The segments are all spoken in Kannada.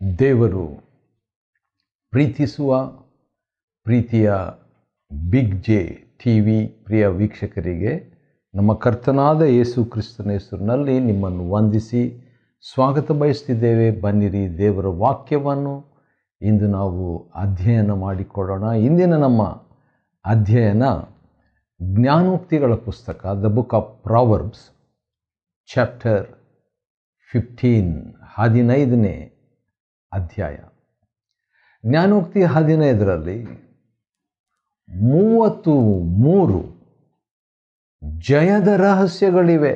ದೇವರು ಪ್ರೀತಿಸುವ ಪ್ರೀತಿಯ ಬಿಗ್ ಜೆ ಟಿ ವಿ ಪ್ರಿಯ ವೀಕ್ಷಕರಿಗೆ ನಮ್ಮ ಕರ್ತನಾದ ಯೇಸು ಕ್ರಿಸ್ತನ ಹೆಸರಿನಲ್ಲಿ ನಿಮ್ಮನ್ನು ವಂದಿಸಿ ಸ್ವಾಗತ ಬಯಸ್ತಿದ್ದೇವೆ. ಬನ್ನಿರಿ, ದೇವರ ವಾಕ್ಯವನ್ನು ಇಂದು ನಾವು ಅಧ್ಯಯನ ಮಾಡಿಕೊಳ್ಳೋಣ. ಇಂದಿನ ನಮ್ಮ ಅಧ್ಯಯನ ಜ್ಞಾನೋಕ್ತಿಗಳ ಪುಸ್ತಕ, the book of Proverbs, chapter 15 ಅಧ್ಯಾಯ. ಜ್ಞಾನೋಕ್ತಿ 15ರಲ್ಲಿ 33 ಜಯದ ರಹಸ್ಯಗಳಿವೆ.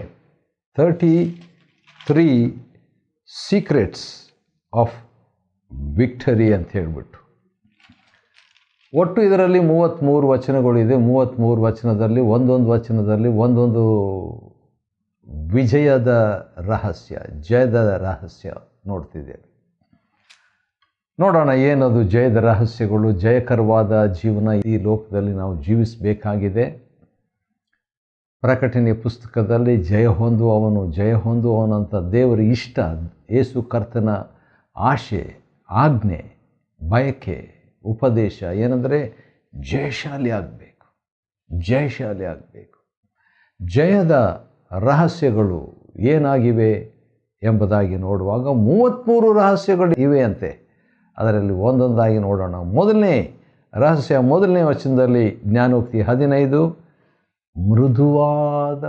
33 ಸೀಕ್ರೆಟ್ಸ್ ಆಫ್ ವಿಕ್ಟರಿ ಅಂತ ಹೇಳಿಬಿಟ್ಟು ಒಟ್ಟು ಇದರಲ್ಲಿ 33 ವಚನಗಳಿದೆ. 33 ವಚನದಲ್ಲಿ ಒಂದೊಂದು ವಚನದಲ್ಲಿ ಒಂದೊಂದು ವಿಜಯದ ರಹಸ್ಯ, ಜಯದ ರಹಸ್ಯ ನೋಡ್ತಿದ್ದೇವೆ. ನೋಡೋಣ ಏನದು ಜಯದ ರಹಸ್ಯಗಳು. ಜಯಕರವಾದ ಜೀವನ ಈ ಲೋಕದಲ್ಲಿ ನಾವು ಜೀವಿಸಬೇಕಾಗಿದೆ. ಪ್ರಕಟಣೆಯ ಪುಸ್ತಕದಲ್ಲಿ ಜಯ ಹೊಂದುವವನು ಅಂತ ದೇವರ ಇಷ್ಟ, ಯೇಸು ಕರ್ತನ ಆಶೆ, ಆಜ್ಞೆ, ಬಯಕೆ, ಉಪದೇಶ ಏನಂದರೆ ಜಯಶಾಲಿ ಆಗಬೇಕು. ಜಯದ ರಹಸ್ಯಗಳು ಏನಾಗಿವೆ ಎಂಬುದಾಗಿ ನೋಡುವಾಗ 33 ರಹಸ್ಯಗಳು ಇವೆ ಅಂತೆ. ಅದರಲ್ಲಿ ಒಂದೊಂದಾಗಿ ನೋಡೋಣ. ಮೊದಲನೇ ರಹಸ್ಯ, ಮೊದಲನೇ ವಚನದಲ್ಲಿ ಜ್ಞಾನೋಕ್ತಿ 15, ಮೃದುವಾದ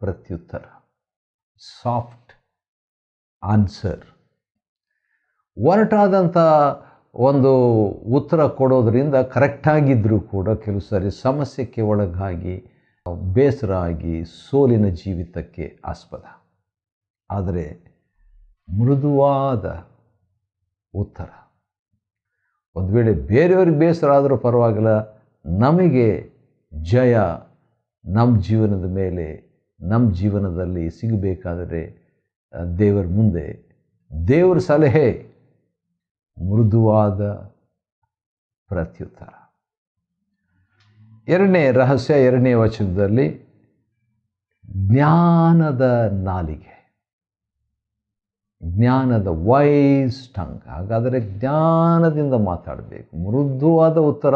ಪ್ರತ್ಯುತ್ತರ, ಸಾಫ್ಟ್ ಆನ್ಸರ್. ಒರಟಾದಂಥ ಒಂದು ಉತ್ತರ ಕೊಡೋದ್ರಿಂದ ಕರೆಕ್ಟಾಗಿದ್ದರೂ ಕೂಡ ಕೆಲವು ಸಾರಿ ಸಮಸ್ಯೆಗೆ ಒಳಗಾಗಿ, ಬೇಸರ ಆಗಿ, ಸೋಲಿನ ಜೀವಿತಕ್ಕೆ ಆಸ್ಪದ. ಆದರೆ ಮೃದುವಾದ ಉತ್ತರ, ಒಂದು ವೇಳೆ ಬೇರೆಯವ್ರಿಗೆ ಬೇಸರ ಆದರೂ ಪರವಾಗಿಲ್ಲ, ನಮಗೆ ಜಯ ನಮ್ಮ ಜೀವನದ ಮೇಲೆ, ನಮ್ಮ ಜೀವನದಲ್ಲಿ ಸಿಗಬೇಕಾದರೆ ದೇವರ ಮುಂದೆ ದೇವರ ಸಲಹೆ, ಮೃದುವಾದ ಪ್ರತ್ಯುತ್ತರ. ಎರಡನೇ ರಹಸ್ಯ, ಎರಡನೇ ವಚನದಲ್ಲಿ ಜ್ಞಾನದ ನಾಲಿಗೆ, ಜ್ಞಾನದ ವೈಸ್ ಟಂಗ್. ಹಾಗಾದರೆ ಜ್ಞಾನದಿಂದ ಮಾತಾಡಬೇಕು. ಮೃದುವಾದ ಉತ್ತರ,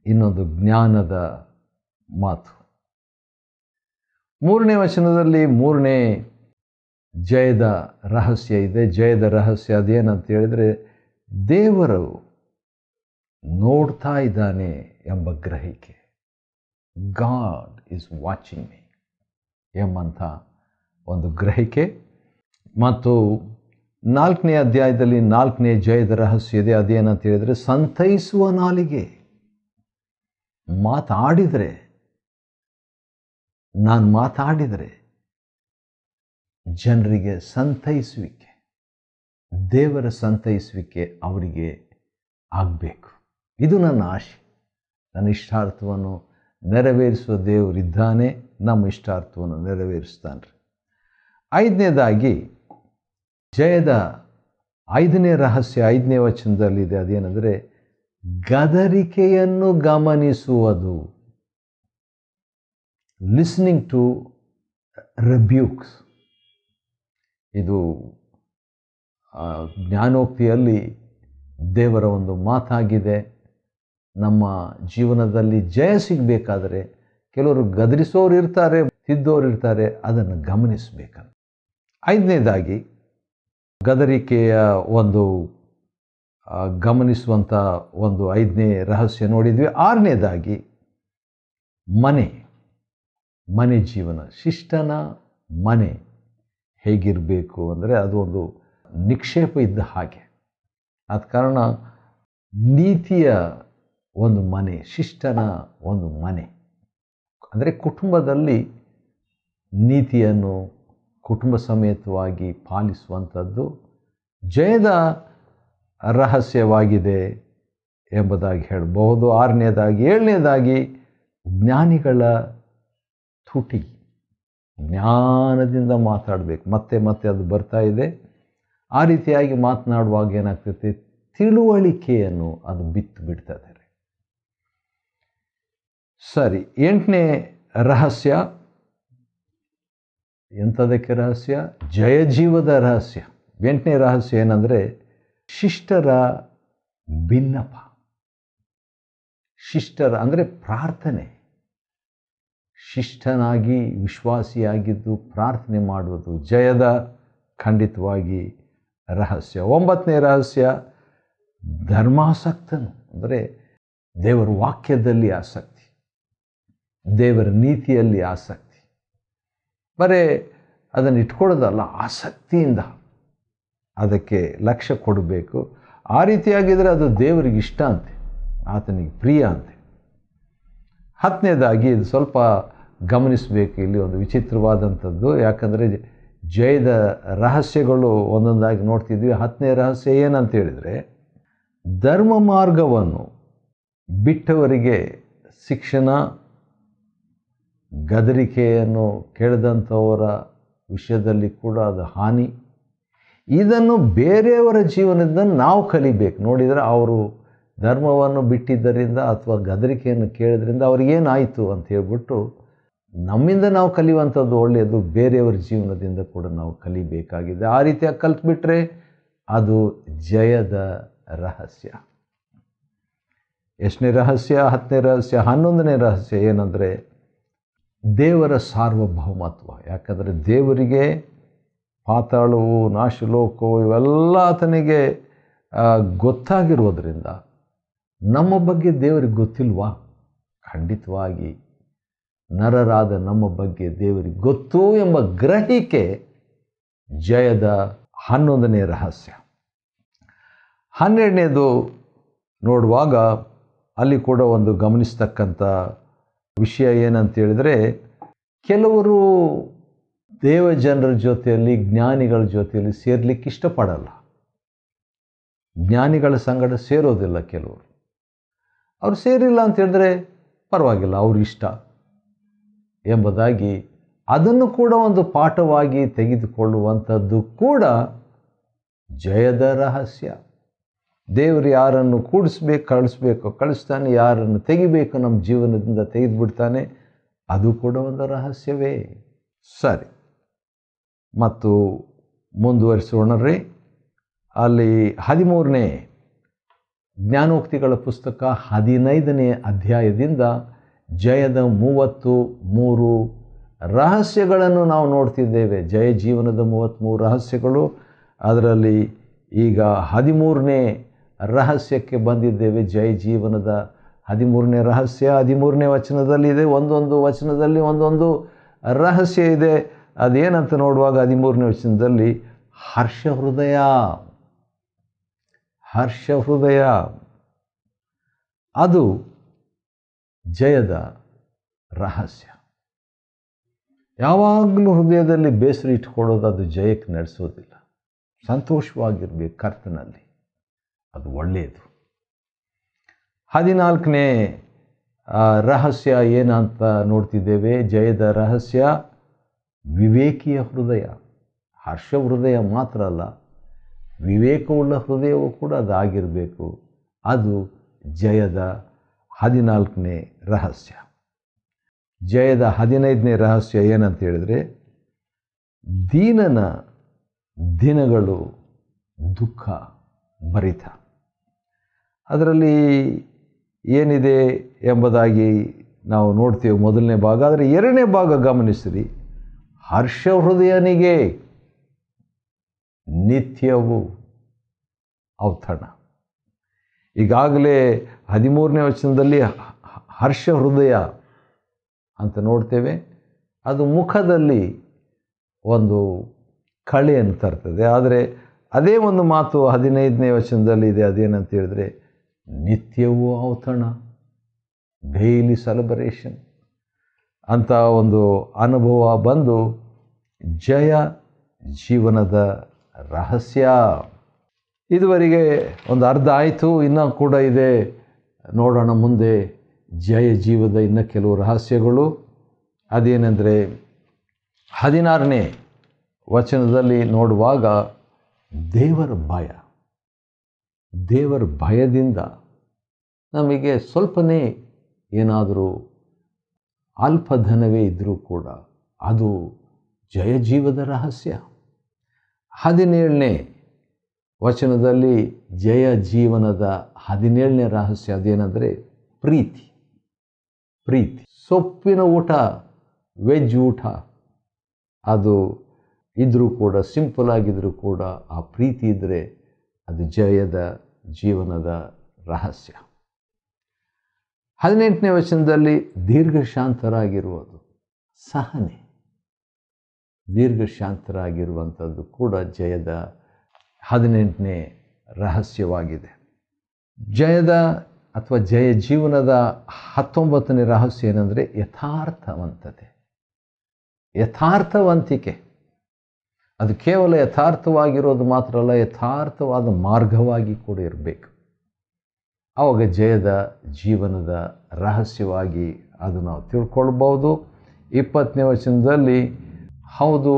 ಇನ್ನೊಂದು ಜ್ಞಾನದ ಮಾತು. ಮೂರನೇ ವಚನದಲ್ಲಿ ಮೂರನೇ ಜಯದ ರಹಸ್ಯ ಇದೆ. ಜಯದ ರಹಸ್ಯ ಅದೇನಂತ ಹೇಳಿದರೆ, ದೇವರು ನೋಡ್ತಾ ಇದ್ದಾನೆ ಎಂಬ ಗ್ರಹಿಕೆ. ಗಾಡ್ ಈಸ್ ವಾಚಿಂಗ್ ಮೀ ಎಂಬಂಥ ಒಂದು ಗ್ರಹಿಕೆ. ಮತ್ತು 4ನೇ ಅಧ್ಯಾಯದಲ್ಲಿ 4ನೇ ಜಯದ ರಹಸ್ಯ ಇದೆ. ಅದೇನಂತ ಹೇಳಿದರೆ, ಸಂತೈಸುವ ನಾಲಿಗೆ. ನಾನು ಮಾತಾಡಿದರೆ ಜನರಿಗೆ ಸಂತೈಸುವಿಕೆ, ದೇವರ ಸಂತೈಸುವಿಕೆ ಅವರಿಗೆ ಆಗಬೇಕು. ಇದು ನನ್ನ ಆಶೆ. ನನ್ನ ಇಷ್ಟಾರ್ಥವನ್ನು ನೆರವೇರಿಸುವ ದೇವರಿದ್ದಾನೆ, ನಮ್ಮ ಇಷ್ಟಾರ್ಥವನ್ನು ನೆರವೇರಿಸ್ತಾನೆ. 5ನೇದಾಗಿ ಜಯದ 5ನೇ ರಹಸ್ಯ 5ನೇ ವಚನದಲ್ಲಿದೆ. ಅದೇನೆಂದರೆ, ಗದರಿಕೆಯನ್ನು ಗಮನಿಸುವುದು. Listening to rebukes. ಇದು ಜ್ಞಾನೋಕ್ತಿಯಲ್ಲಿ ದೇವರ ಒಂದು ಮಾತಾಗಿದೆ. ನಮ್ಮ ಜೀವನದಲ್ಲಿ ಜಯ ಸಿಗಬೇಕಾದರೆ ಕೆಲವರು ಗದರಿಸೋರು ಇರ್ತಾರೆ, ತಿದ್ದೋರು ಇರ್ತಾರೆ, ಅದನ್ನು ಗಮನಿಸಬೇಕಂತ. 5ನೇದಾಗಿ ಗದರಿಕೆಯ ಒಂದು ಗಮನಿಸುವಂಥ ಒಂದು 5ನೇ ರಹಸ್ಯ ನೋಡಿದ್ವಿ. 6ನೇದಾಗಿ ಮನೆ ಜೀವನ. ಶಿಷ್ಟನ ಮನೆ ಹೇಗಿರಬೇಕು ಅಂದರೆ, ಅದು ಒಂದು ನಿಕ್ಷೇಪ ಇದ್ದ ಹಾಗೆ. ಆದ ಕಾರಣ ನೀತಿಯ ಒಂದು ಮನೆ, ಶಿಷ್ಟನ ಒಂದು ಮನೆ ಅಂದರೆ ಕುಟುಂಬದಲ್ಲಿ ನೀತಿಯನ್ನು ಕುಟುಂಬ ಸಮೇತವಾಗಿ ಪಾಲಿಸುವಂಥದ್ದು ಜಯದ ರಹಸ್ಯವಾಗಿದೆ ಎಂಬುದಾಗಿ ಹೇಳಬಹುದು. 6ನೇದಾಗಿ 7ನೇದಾಗಿ ಜ್ಞಾನಿಗಳ ತುಟಿ. ಜ್ಞಾನದಿಂದ ಮಾತಾಡಬೇಕು. ಮತ್ತೆ ಅದು ಬರ್ತಾ ಇದೆ. ಆ ರೀತಿಯಾಗಿ ಮಾತನಾಡುವಾಗ ಏನಾಗ್ತೈತೆ, ತಿಳುವಳಿಕೆಯನ್ನು ಅದು ಬಿತ್ತು ಬಿಡ್ತದೆ. ಸರಿ, 8ನೇ ರಹಸ್ಯ ಎಂಥದಕ್ಕೆ ರಹಸ್ಯ? ಜಯಜೀವದ ರಹಸ್ಯ. 8ನೇ ರಹಸ್ಯ ಏನಂದರೆ ಶಿಷ್ಟರ ಭಿನ್ನಪ. ಶಿಷ್ಟರ ಅಂದರೆ ಪ್ರಾರ್ಥನೆ. ಶಿಷ್ಟನಾಗಿ ವಿಶ್ವಾಸಿಯಾಗಿದ್ದು ಪ್ರಾರ್ಥನೆ ಮಾಡುವುದು ಜಯದ ಖಂಡಿತವಾಗಿ ರಹಸ್ಯ. 9ನೇ ರಹಸ್ಯ ಧರ್ಮಾಸಕ್ತನು, ಅಂದರೆ ದೇವರ ವಾಕ್ಯದಲ್ಲಿ ಆಸಕ್ತಿ, ದೇವರ ನೀತಿಯಲ್ಲಿ ಆಸಕ್ತಿ. ಬರೇ ಅದನ್ನು ಇಟ್ಕೊಳ್ಳೋದಲ್ಲ, ಆಸಕ್ತಿಯಿಂದ ಅದಕ್ಕೆ ಲಕ್ಷ್ಯ ಕೊಡಬೇಕು. ಆ ರೀತಿಯಾಗಿದ್ದರೆ ಅದು ದೇವರಿಗೆ ಇಷ್ಟ ಅಂತೆ, ಆತನಿಗೆ ಪ್ರಿಯ ಅಂತೆ. 10ನೇದಾಗಿ ಇದು ಸ್ವಲ್ಪ ಗಮನಿಸಬೇಕು, ಇಲ್ಲಿ ಒಂದು ವಿಚಿತ್ರವಾದಂಥದ್ದು. ಯಾಕಂದರೆ ಜಯದ ರಹಸ್ಯಗಳು ಒಂದೊಂದಾಗಿ ನೋಡ್ತಿದ್ವಿ. 10ನೇ ರಹಸ್ಯ ಏನಂತ ಹೇಳಿದರೆ, ಧರ್ಮ ಮಾರ್ಗವನ್ನು ಬಿಟ್ಟವರಿಗೆ ಶಿಕ್ಷಣ, ಗದರಿಕೆಯನ್ನು ಕೇಳಿದಂಥವರ ವಿಷಯದಲ್ಲಿ ಕೂಡ ಅದು ಹಾನಿ. ಇದನ್ನು ಬೇರೆಯವರ ಜೀವನದಿಂದ ನಾವು ಕಲಿಬೇಕು. ನೋಡಿದರೆ ಅವರು ಧರ್ಮವನ್ನು ಬಿಟ್ಟಿದ್ದರಿಂದ ಅಥವಾ ಗದರಿಕೆಯನ್ನು ಕೇಳಿದ್ರಿಂದ ಅವ್ರಿಗೇನಾಯಿತು ಅಂತ ಹೇಳ್ಬಿಟ್ಟು ನಮ್ಮಿಂದ ನಾವು ಕಲಿಯುವಂಥದ್ದು ಒಳ್ಳೆಯದು, ಬೇರೆಯವರ ಜೀವನದಿಂದ ಕೂಡ ನಾವು ಕಲಿಬೇಕಾಗಿದೆ. ಆ ರೀತಿಯಾಗಿ ಕಲ್ತ್ಬಿಟ್ರೆ ಅದು ಜಯದ ರಹಸ್ಯ. ಎಷ್ಟನೇ ರಹಸ್ಯ? 10ನೇ ರಹಸ್ಯ. 11ನೇ ರಹಸ್ಯ ಏನಂದರೆ ದೇವರ ಸಾರ್ವಭೌಮತ್ವ. ಯಾಕಂದರೆ ದೇವರಿಗೆ ಪಾತಾಳವು, ನಾಶಲೋಕವು ಇವೆಲ್ಲ ಆತನಿಗೆ ಗೊತ್ತಾಗಿರೋದ್ರಿಂದ ನಮ್ಮ ಬಗ್ಗೆ ದೇವರಿಗೆ ಗೊತ್ತಿಲ್ವಾ? ಖಂಡಿತವಾಗಿ ನರರಾದ ನಮ್ಮ ಬಗ್ಗೆ ದೇವರಿಗೆ ಗೊತ್ತು ಎಂಬ ಗ್ರಹಿಕೆ ಜಯದ 11ನೇ ರಹಸ್ಯ. 12ನೇದು ನೋಡುವಾಗ ಅಲ್ಲಿ ಕೂಡ ಒಂದು ಗಮನಿಸ್ತಕ್ಕಂಥ ವಿಷಯ ಏನಂತ ಹೇಳಿದರೆ, ಕೆಲವರು ದೇವಜನರ ಜೊತೆಯಲ್ಲಿ, ಜ್ಞಾನಿಗಳ ಜೊತೆಯಲ್ಲಿ ಸೇರಲಿಕ್ಕೆ ಇಷ್ಟಪಡಲ್ಲ. ಜ್ಞಾನಿಗಳ ಸಂಗಡ ಸೇರೋದಿಲ್ಲ ಕೆಲವರು. ಅವ್ರು ಸೇರಿಲ್ಲ ಅಂತ ಹೇಳಿದ್ರೆ ಪರವಾಗಿಲ್ಲ, ಅವ್ರ ಇಷ್ಟ ಎಂಬುದಾಗಿ ಅದನ್ನು ಕೂಡ ಒಂದು ಪಾಠವಾಗಿ ತೆಗೆದುಕೊಳ್ಳುವಂಥದ್ದು ಕೂಡ ಜಯದ ರಹಸ್ಯ. ದೇವರು ಯಾರನ್ನು ಕೂಡಿಸ್ಬೇಕು, ಕಳಿಸ್ತಾನೆ, ಯಾರನ್ನು ತೆಗಿಬೇಕು ನಮ್ಮ ಜೀವನದಿಂದ ತೆಗೆದುಬಿಡ್ತಾನೆ, ಅದು ಕೂಡ ಒಂದು ರಹಸ್ಯವೇ. ಸರಿ, ಮತ್ತು ಮುಂದುವರಿಸೋಣರ್ರಿ. ಅಲ್ಲಿ 13ನೇ ಜ್ಞಾನೋಕ್ತಿಗಳ ಪುಸ್ತಕ 15ನೇ ಅಧ್ಯಾಯದಿಂದ ಜಯದ 33 ರಹಸ್ಯಗಳನ್ನು ನಾವು ನೋಡ್ತಿದ್ದೇವೆ. ಜಯ ಜೀವನದ 33 ರಹಸ್ಯಗಳು. ಅದರಲ್ಲಿ ಈಗ 13ನೇ ರಹಸ್ಯಕ್ಕೆ ಬಂದಿದ್ದೇವೆ. ಜಯ ಜೀವನದ 13ನೇ ರಹಸ್ಯ 13ನೇ ವಚನದಲ್ಲಿದೆ. ಒಂದೊಂದು ವಚನದಲ್ಲಿ ಒಂದೊಂದು ರಹಸ್ಯ ಇದೆ. ಅದೇನಂತ ನೋಡುವಾಗ 13ನೇ ವಚನದಲ್ಲಿ ಹರ್ಷ ಹೃದಯ ಅದು ಜಯದ ರಹಸ್ಯ. ಯಾವಾಗಲೂ ಹೃದಯದಲ್ಲಿ ಬೇಸರ ಇಟ್ಕೊಳ್ಳೋದು ಅದು ಜಯಕ್ಕೆ ನಡೆಸೋದಿಲ್ಲ. ಸಂತೋಷವಾಗಿರಬೇಕು ಕರ್ತನಲ್ಲಿ, ಅದು ಒಳ್ಳೆಯದು. 14ನೇ ರಹಸ್ಯ ಏನಂತ ನೋಡ್ತಿದ್ದೇವೆ? ಜಯದ ರಹಸ್ಯ ವಿವೇಕಿಯ ಹೃದಯ. ಹರ್ಷ ಹೃದಯ ಮಾತ್ರ ಅಲ್ಲ, ವಿವೇಕವುಳ್ಳ ಹೃದಯವೂ ಕೂಡ ಅದಾಗಿರಬೇಕು. ಅದು ಜಯದ 14ನೇ ರಹಸ್ಯ. ಜಯದ 15ನೇ ರಹಸ್ಯ ಏನಂತ ಹೇಳಿದರೆ, ದೀನನ ದಿನಗಳು ದುಃಖ ಭರಿತ. ಅದರಲ್ಲಿ ಏನಿದೆ ಎಂಬುದಾಗಿ ನಾವು ನೋಡ್ತೇವೆ ಮೊದಲನೇ ಭಾಗ. ಆದರೆ 2ನೇ ಭಾಗ ಗಮನಿಸಿರಿ. ಹರ್ಷ ಹೃದಯನಿಗೆ ನಿತ್ಯವೂ ಔತಣ. ಈಗಾಗಲೇ 13ನೇ ವಚನದಲ್ಲಿ ಹರ್ಷ ಹೃದಯ ಅಂತ ನೋಡ್ತೇವೆ. ಅದು ಮುಖದಲ್ಲಿ ಒಂದು ಕಳೆಯನ್ನು ತರ್ತದೆ. ಆದರೆ ಅದೇ ಒಂದು ಮಾತು 15ನೇ ವಚನದಲ್ಲಿ ಇದೆ. ಅದೇನಂತ ಹೇಳಿದ್ರೆ ನಿತ್ಯವೂ ಔತಣ, ಡೈಲಿ ಸೆಲೆಬ್ರೇಷನ್ ಅಂತ ಒಂದು ಅನುಭವ ಬಂದು ಜಯ ಜೀವನದ ರಹಸ್ಯ. ಇದುವರೆಗೆ ಒಂದು ಅರ್ಧ ಆಯಿತು, ಇನ್ನೂ ಕೂಡ ಇದೆ. ನೋಡೋಣ ಮುಂದೆ ಜಯ ಜೀವದ ಇನ್ನು ಕೆಲವು ರಹಸ್ಯಗಳು. ಅದೇನೆಂದರೆ 16ನೇ ವಚನದಲ್ಲಿ ನೋಡುವಾಗ ದೇವರ ಭಯದಿಂದ ನಮಗೆ ಸ್ವಲ್ಪನೇ ಏನಾದರೂ ಅಲ್ಪಧನವೇ ಇದ್ದರೂ ಕೂಡ ಅದು ಜಯಜೀವದ ರಹಸ್ಯ. 17ನೇ ವಚನದಲ್ಲಿ ಜಯ ಜೀವನದ 17ನೇ ರಹಸ್ಯ ಅದೇನೆಂದರೆ ಪ್ರೀತಿ. ಪ್ರೀತಿ. ಸೊಪ್ಪಿನ ಊಟ, ವೆಜ್ ಊಟ ಅದು ಇದ್ದರೂ ಕೂಡ, ಸಿಂಪಲ್ ಆಗಿದ್ದರೂ ಕೂಡ ಆ ಪ್ರೀತಿ ಇದ್ದರೆ ಅದು ಜಯದ ಜೀವನದ ರಹಸ್ಯ. 18ನೇ ವಚನದಲ್ಲಿ ದೀರ್ಘಶಾಂತರಾಗಿರುವುದು, ಸಹನೆ. ದೀರ್ಘಶಾಂತರಾಗಿರುವಂಥದ್ದು ಕೂಡ ಜಯದ 18ನೇ ರಹಸ್ಯವಾಗಿದೆ. ಜಯದ ಅಥವಾ ಜಯ ಜೀವನದ 19ನೇ ರಹಸ್ಯ ಏನೆಂದರೆ ಯಥಾರ್ಥವಂತತೆ, ಯಥಾರ್ಥವಂತಿಕೆ. ಅದು ಕೇವಲ ಯಥಾರ್ಥವಾಗಿರೋದು ಮಾತ್ರ ಅಲ್ಲ, ಯಥಾರ್ಥವಾದ ಮಾರ್ಗವಾಗಿ ಕೂಡ ಇರಬೇಕು. ಆವಾಗ ಜಯದ ಜೀವನದ ರಹಸ್ಯವಾಗಿ ಅದು ನಾವು ತಿಳ್ಕೊಳ್ಬೋದು. 20ನೇ ವಚನದಲ್ಲಿ ಹೌದು,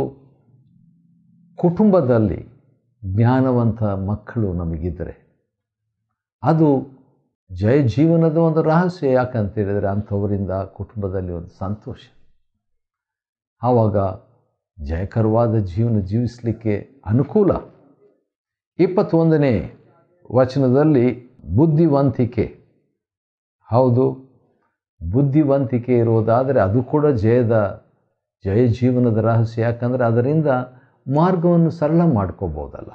ಕುಟುಂಬದಲ್ಲಿ ಜ್ಞಾನವಂತ ಮಕ್ಕಳು ನಮಗಿದ್ದರೆ ಅದು ಜಯ ಜೀವನದ ಒಂದು ರಹಸ್ಯ. ಯಾಕಂತ ಹೇಳಿದರೆ ಅಂಥವರಿಂದ ಕುಟುಂಬದಲ್ಲಿ ಒಂದು ಸಂತೋಷ. ಆವಾಗ ಜಯಕರವಾದ ಜೀವನ ಜೀವಿಸಲಿಕ್ಕೆ ಅನುಕೂಲ. 21ನೇ ವಚನದಲ್ಲಿ ಬುದ್ಧಿವಂತಿಕೆ. ಹೌದು, ಬುದ್ಧಿವಂತಿಕೆ ಇರೋದಾದರೆ ಅದು ಕೂಡ ಜಯ ಜೀವನದ ರಹಸ್ಯ. ಯಾಕಂದರೆ ಅದರಿಂದ ಮಾರ್ಗವನ್ನು ಸರಳ ಮಾಡ್ಕೋಬೋದಲ್ಲ.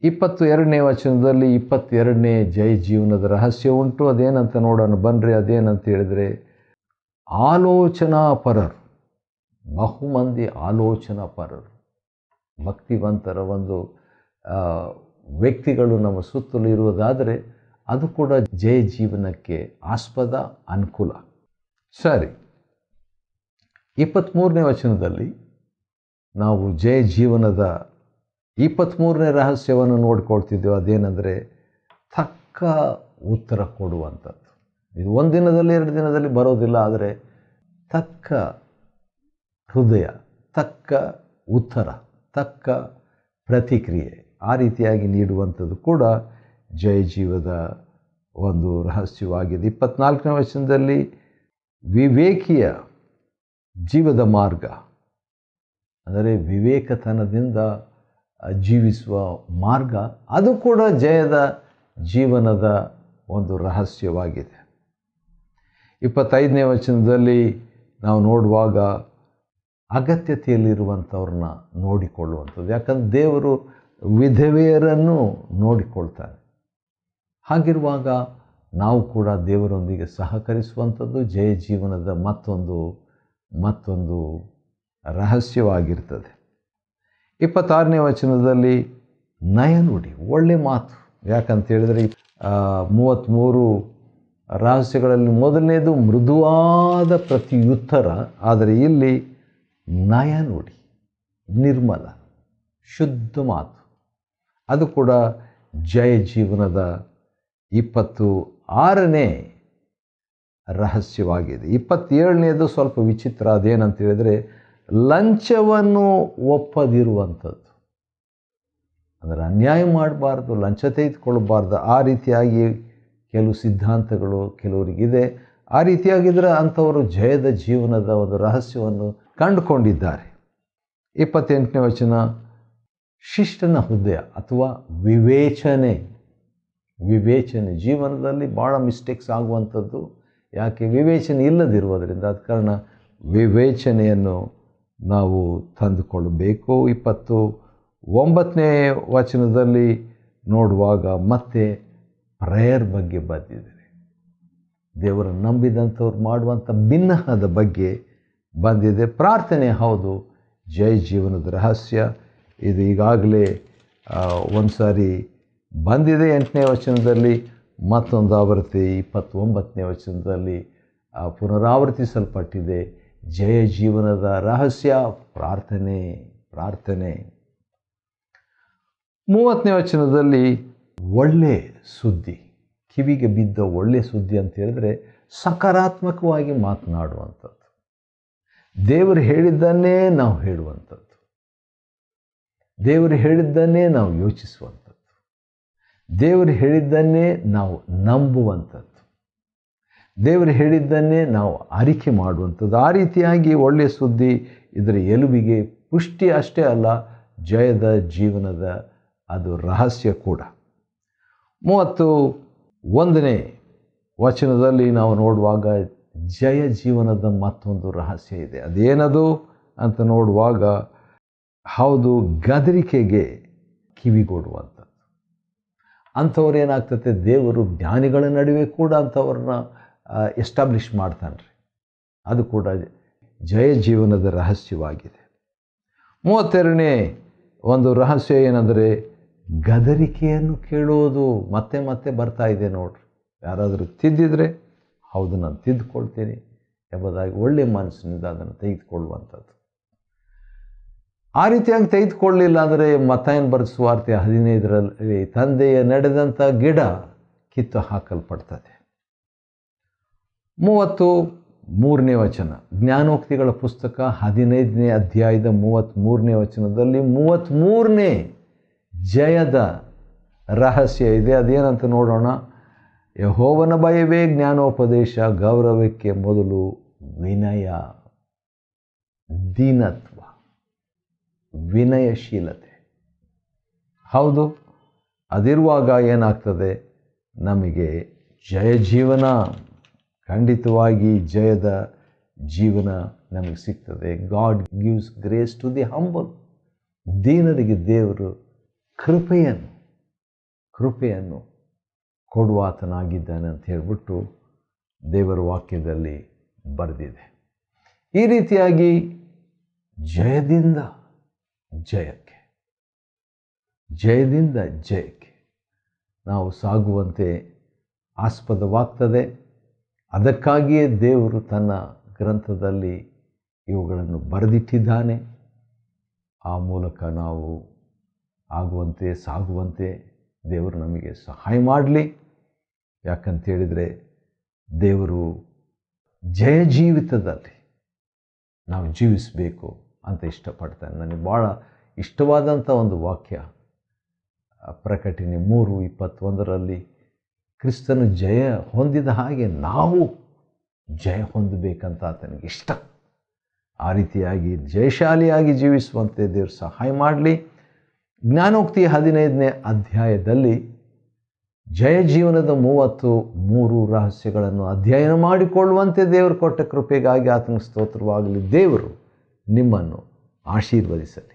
22ನೇ ವಚನದಲ್ಲಿ 22ನೇ ಜಯ ಜೀವನದ ರಹಸ್ಯ ಉಂಟು. ಅದೇನಂತ ನೋಡೋಣ ಬನ್ನಿರಿ. ಅದೇನಂತ ಹೇಳಿದರೆ ಆಲೋಚನಾಪರರು. ಬಹುಮಂದಿ ಆಲೋಚನಾಪರರು, ಭಕ್ತಿವಂತರ ಒಂದು ವ್ಯಕ್ತಿಗಳು ನಮ್ಮ ಸುತ್ತಲೂ ಇರುವುದಾದರೆ ಅದು ಕೂಡ ಜಯ ಜೀವನಕ್ಕೆ ಆಸ್ಪದ, ಅನುಕೂಲ. ಸರಿ, 23ನೇ ವಚನದಲ್ಲಿ ನಾವು ಜಯ ಜೀವನದ 23ನೇ ರಹಸ್ಯವನ್ನು ನೋಡ್ಕೊಳ್ತಿದ್ದೇವೆ. ಅದೇನೆಂದರೆ ತಕ್ಕ ಉತ್ತರ ಕೊಡುವಂಥದ್ದು. ಇದು ಒಂದು ದಿನದಲ್ಲಿ 2 ದಿನದಲ್ಲಿ ಬರೋದಿಲ್ಲ. ಆದರೆ ತಕ್ಕ ಹೃದಯ, ತಕ್ಕ ಉತ್ತರ, ತಕ್ಕ ಪ್ರತಿಕ್ರಿಯೆ ಆ ರೀತಿಯಾಗಿ ನೀಡುವಂಥದ್ದು ಕೂಡ ಜಯ ಜೀವದ ಒಂದು ರಹಸ್ಯವಾಗಿದೆ. 24ನೇ ವಚನದಲ್ಲಿ ವಿವೇಕಿಯ ಜೀವದ ಮಾರ್ಗ, ಅಂದರೆ ವಿವೇಕತನದಿಂದ ಜೀವಿಸುವ ಮಾರ್ಗ, ಅದು ಕೂಡ ಜಯದ ಜೀವನದ ಒಂದು ರಹಸ್ಯವಾಗಿದೆ. 25ನೇ ವಚನದಲ್ಲಿ ನಾವು ನೋಡುವಾಗ ಅಗತ್ಯತೆಯಲ್ಲಿರುವಂಥವ್ರನ್ನ ನೋಡಿಕೊಳ್ಳುವಂಥದ್ದು. ಯಾಕಂದರೆ ದೇವರು ವಿಧವೆಯರನ್ನು ನೋಡಿಕೊಳ್ತಾನೆ. ಹಾಗಿರುವಾಗ ನಾವು ಕೂಡ ದೇವರೊಂದಿಗೆ ಸಹಕರಿಸುವಂಥದ್ದು ಜಯ ಜೀವನದ ಮತ್ತೊಂದು ರಹಸ್ಯವಾಗಿರ್ತದೆ. 26ನೇ ವಚನದಲ್ಲಿ ನಯನುಡಿ, ಒಳ್ಳೆ ಮಾತು. ಯಾಕಂತ ಹೇಳಿದರೆ 33 ರಹಸ್ಯಗಳಲ್ಲಿ ಮೊದಲನೇದು ಮೃದುವಾದ ಪ್ರತಿಯುತ್ತರ. ಆದರೆ ಇಲ್ಲಿ ನಯನುಡಿ, ನಿರ್ಮಲ, ಶುದ್ಧ ಮಾತು, ಅದು ಕೂಡ ಜಯ ಜೀವನದ 26ನೇ ರಹಸ್ಯವಾಗಿದೆ. 27ನೇದು ಸ್ವಲ್ಪ ವಿಚಿತ್ರ. ಅದೇನಂತ ಹೇಳಿದರೆ ಲಂಚವನ್ನು ಒಪ್ಪದಿರುವಂಥದ್ದು. ಅಂದರೆ ಅನ್ಯಾಯ ಮಾಡಬಾರ್ದು, ಲಂಚ ತೆಗೆದುಕೊಳ್ಬಾರ್ದು. ಆ ರೀತಿಯಾಗಿ ಕೆಲವು ಸಿದ್ಧಾಂತಗಳು ಕೆಲವರಿಗಿದೆ. ಆ ರೀತಿಯಾಗಿದ್ದರೆ ಅಂಥವರು ಜಯದ ಜೀವನದ ಒಂದು ರಹಸ್ಯವನ್ನು ಕಂಡುಕೊಂಡಿದ್ದಾರೆ. 28ನೇ ವಚನ ಶಿಷ್ಟನ ಹೃದಯ ಅಥವಾ ವಿವೇಚನೆ. ಜೀವನದಲ್ಲಿ ಭಾಳ ಮಿಸ್ಟೇಕ್ಸ್ ಆಗುವಂಥದ್ದು. ಯಾಕೆ? ವಿವೇಚನೆ ಇಲ್ಲದಿರುವುದರಿಂದ. ಆದ ಕಾರಣ ವಿವೇಚನೆಯನ್ನು ನಾವು ತಂದುಕೊಳ್ಳಬೇಕು. 29ನೇ ವಚನದಲ್ಲಿ ನೋಡುವಾಗ ಮತ್ತೆ ಪ್ರೇಯರ್ ಬಗ್ಗೆ ಬಂದಿದೆ. ದೇವರನ್ನು ನಂಬಿದಂಥವ್ರು ಮಾಡುವಂಥ ಬಿನ್ನಹದ ಬಗ್ಗೆ ಬಂದಿದೆ. ಪ್ರಾರ್ಥನೆ ಹೌದು ಜಯ ಜೀವನದ ರಹಸ್ಯ. ಇದು ಈಗಾಗಲೇ ಒಂದು ಸಾರಿ ಬಂದಿದೆ 8ನೇ ವಚನದಲ್ಲಿ, ಮತ್ತೊಂದು ಆವೃತ್ತಿ 29ನೇ ವಚನದಲ್ಲಿ ಪುನರಾವರ್ತಿಸಲ್ಪಟ್ಟಿದೆ. ಜಯ ಜೀವನದ ರಹಸ್ಯ ಪ್ರಾರ್ಥನೆ. 30ನೇ ವಚನದಲ್ಲಿ ಒಳ್ಳೆ ಸುದ್ದಿ, ಕಿವಿಗೆ ಬಿದ್ದ ಒಳ್ಳೆ ಸುದ್ದಿ ಅಂತ ಹೇಳಿದ್ರೆ ಸಕಾರಾತ್ಮಕವಾಗಿ ಮಾತನಾಡುವಂಥದ್ದು. ದೇವರು ಹೇಳಿದ್ದನ್ನೇ ನಾವು ಹೇಳುವಂಥದ್ದು, ದೇವರು ಹೇಳಿದ್ದನ್ನೇ ನಾವು ಯೋಚಿಸುವಂಥದ್ದು, ದೇವರು ಹೇಳಿದ್ದನ್ನೇ ನಾವು ನಂಬುವಂಥದ್ದು, ದೇವರು ಹೇಳಿದ್ದನ್ನೇ ನಾವು ಅರಿಕೆ ಮಾಡುವಂಥದ್ದು. ಆ ರೀತಿಯಾಗಿ ಒಳ್ಳೆಯ ಸುದ್ದಿ ಇದರ ಎಲುಬಿಗೆ ಪುಷ್ಟಿ ಅಷ್ಟೇ ಅಲ್ಲ, ಜಯದ ಜೀವನದ ಅದು ರಹಸ್ಯ ಕೂಡ. 31ನೇ ವಚನದಲ್ಲಿ ನಾವು ನೋಡುವಾಗ ಜಯ ಜೀವನದ ಮತ್ತೊಂದು ರಹಸ್ಯ ಇದೆ. ಅದೇನದು ಅಂತ ನೋಡುವಾಗ, ಹೌದು, ಗದರಿಕೆಗೆ ಕಿವಿಗೊಡುವಂಥದ್ದು. ಅಂಥವ್ರು ಏನಾಗ್ತದೆ, ದೇವರು ಜ್ಞಾನಿಗಳ ನಡುವೆ ಕೂಡ ಅಂಥವ್ರನ್ನ ಎಸ್ಟಾಬ್ಲಿಷ್ ಮಾಡ್ತಾನೆ ರೀ. ಅದು ಕೂಡ ಜಯ ಜೀವನದ ರಹಸ್ಯವಾಗಿದೆ. 32ನೇ ಒಂದು ರಹಸ್ಯ ಏನಂದರೆ, ಗದರಿಕೆಯನ್ನು ಕೇಳೋದು. ಮತ್ತೆ ಮತ್ತೆ ಬರ್ತಾ ಇದೆ ನೋಡ್ರಿ. ಯಾರಾದರೂ ತಿದ್ದಿದರೆ ಹೌದು ನಾನು ತಿದ್ದುಕೊಳ್ತೀನಿ ಎಂಬುದಾಗಿ ಒಳ್ಳೆಯ ಮನಸ್ಸಿನಿಂದ ಅದನ್ನು ತೆಗೆದುಕೊಳ್ಳುವಂಥದ್ದು. ಆ ರೀತಿಯಾಗಿ ತೆಗೆದುಕೊಳ್ಳಲಿಲ್ಲ ಅಂದರೆ ಮತ್ತಾಯನ ಬರೆದ ಸುವಾರ್ತೆ 15ರಲ್ಲಿ ತಂದೆಯ ನಡೆದಂಥ ಗಿಡ ಕಿತ್ತು ಹಾಕಲ್ಪಡ್ತದೆ. 33ನೇ ವಚನ, ಜ್ಞಾನೋಕ್ತಿಗಳ ಪುಸ್ತಕ 15ನೇ ಅಧ್ಯಾಯದ 33ನೇ ವಚನದಲ್ಲಿ 33ನೇ ಜಯದ ರಹಸ್ಯ ಇದೆ. ಅದೇನಂತ ನೋಡೋಣ. ಯೆಹೋವನ ಭಯವೇ ಜ್ಞಾನೋಪದೇಶ, ಗೌರವಕ್ಕೆ ಮೊದಲು ವಿನಯ, ದೀನತ್ವ, ವಿನಯಶೀಲತೆ. ಹೌದು, ಅದಿರುವಾಗ ಏನಾಗ್ತದೆ, ನಮಗೆ ಜಯ ಜೀವನ, ಖಂಡಿತವಾಗಿ ಜಯದ ಜೀವನ ನಮಗೆ ಸಿಗ್ತದೆ. God gives grace to the humble. ದೀನರಿಗೆ ದೇವರು ಕೃಪೆಯನ್ನು ಕೊಡುವಾತನಾಗಿದ್ದಾನೆ ಅಂತ ಹೇಳ್ಬಿಟ್ಟು ದೇವರ ವಾಕ್ಯದಲ್ಲಿ ಬರೆದಿದೆ. ಈ ರೀತಿಯಾಗಿ ಜಯದಿಂದ ಜಯಕ್ಕೆ ನಾವು ಸಾಗುವಂತೆ ಆಸ್ಪದವಾಗ್ತದೆ. ಅದಕ್ಕಾಗಿಯೇ ದೇವರು ತನ್ನ ಗ್ರಂಥದಲ್ಲಿ ಇವುಗಳನ್ನು ಬರೆದಿಟ್ಟಿದ್ದಾನೆ. ಆ ಮೂಲಕ ನಾವು ಸಾಗುವಂತೆ ದೇವರು ನಮಗೆ ಸಹಾಯ ಮಾಡಲಿ. ಯಾಕಂತೇಳಿದರೆ ದೇವರು ಜಯ ಜೀವಿತದಲ್ಲಿ ನಾವು ಜೀವಿಸಬೇಕು ಅಂತ ಇಷ್ಟಪಡ್ತಾನೆ. ನನಗೆ ಭಾಳ ಇಷ್ಟವಾದಂಥ ಒಂದು ವಾಕ್ಯ ಪ್ರಕಟಣೆ 3:21ರಲ್ಲಿ, ಕ್ರಿಸ್ತನು ಜಯ ಹೊಂದಿದ ಹಾಗೆ ನಾವು ಜಯ ಹೊಂದಬೇಕಂತ ಆತನಿಗೆ ಇಷ್ಟ. ಆ ರೀತಿಯಾಗಿ ಜಯಶಾಲಿಯಾಗಿ ಜೀವಿಸುವಂತೆ ದೇವರು ಸಹಾಯ ಮಾಡಲಿ. ಜ್ಞಾನೋಕ್ತಿ 15ನೇ ಅಧ್ಯಾಯದಲ್ಲಿ ಜಯ ಜೀವನದ 33 ರಹಸ್ಯಗಳನ್ನು ಅಧ್ಯಯನ ಮಾಡಿಕೊಳ್ಳುವಂತೆ ದೇವರು ಕೊಟ್ಟ ಕೃಪೆಗಾಗಿ ಆತನಿಗೆ ಸ್ತೋತ್ರವಾಗಲಿ. ದೇವರು ನಿಮ್ಮನ್ನು ಆಶೀರ್ವದಿಸಲಿ.